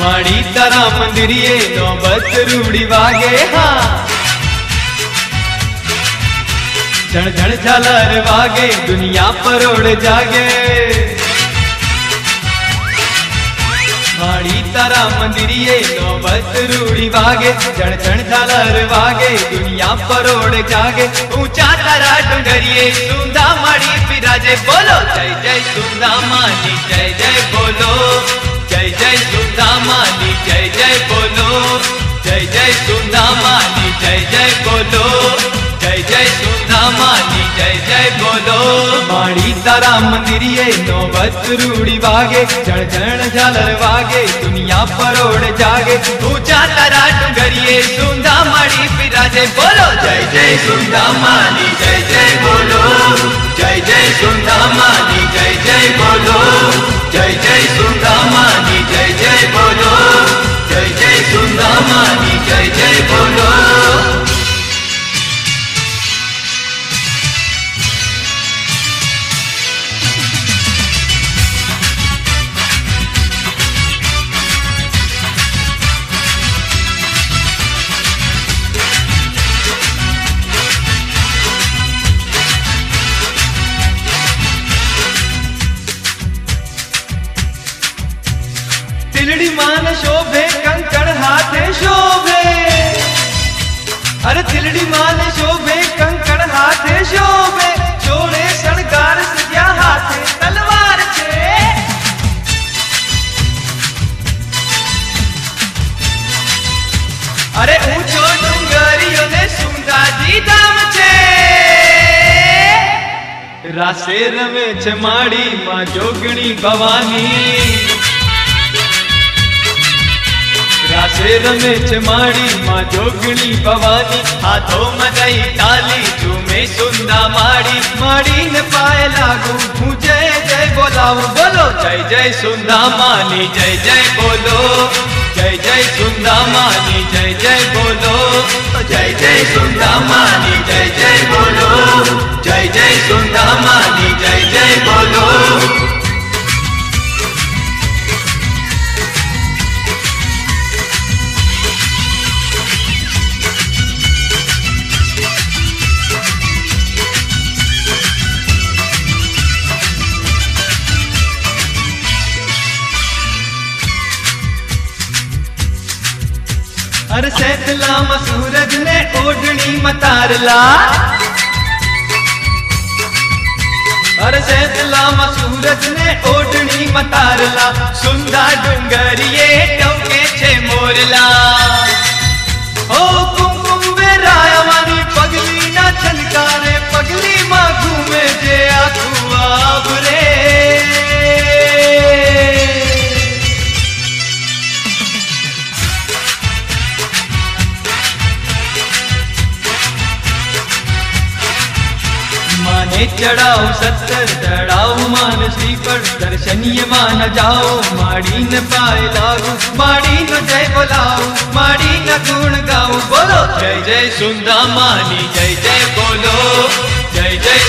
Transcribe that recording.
माड़ी तारा मंदिरिये नौबत रूड़ी वागे हाँ झण झण झालर वागे दुनिया परोड़ जागे माड़ी तारा मंदिरिये नौबत रूड़ी वागे झण झण झालर वागे दुनिया परोड़ जागे ऊंचा तारा डुंगरिये सुंदा माड़ी बिराजे बोलो जय जय सुंदा मानी जय जय बोलो जय जय सुंदा मानी जय जय बोलो जय जय सुंदा मानी जय जय बोलो जय जय सुंदा मानी जय जय बोलो माड़ी तारा मंदिरिये नौबत रूड़ी वागे झण झण झालर वागे दुनिया परोड़ जागे ऊंचा तारा डुंगरिये सुंदा माड़ी बिराजे बोलो जय जय सुंदा मानी जय जय बोलो जय जय सुंदा मानी जय जय बोलो जय जय सुंदा मानी जय जय बोलो जय जय सुंदा मानी जय जय बोलो। तिलड़ी मान शोभे कंकण हाथे शोभे अरे तिलड़ी मान शोभे कंकण हाथे शोभे चोड़े शणगार सजा हाथे तलवार छे अरे ऊंचो डूंगरियो ने सुंदा जी धाम छे रासे रमे छे माड़ी मां जोगणी भवानी रासे रमे छे माड़ी मां जोगणी भवानी हाथों में गई ताली झूमे सुंदा माड़ी माड़ी ने पाए लागू हूँ जय जय बोलाऊं बोलो जय जय सुंदा मानी जय जय बोलो जय जय सुंदा मानी जय जय बोलो जय जय सुंदा मानी जय जय बोलो जय जय सुंदा मानी जय जय बोलो। अरे सैतला में सूरज ने ओढ़नी मतारला अरे सैतला में सूरज ने ओढ़नी मतारला सुंदा डुंगरिये टोके छे मोरला ओ कुमकुम वे रायवानी पगली ना छनकारे पगली मां घूमे जे आखू आवरे माने चढ़ाओ सत्तर चढ़ाओ मान श्रीफल दर्शनीय मान जाओ माड़ी न पाए लागू माड़ी न जय बोलाओ माड़ी न गुण गाओ बोलो जय जय सुंदा मानी जय जय बोलो जय जय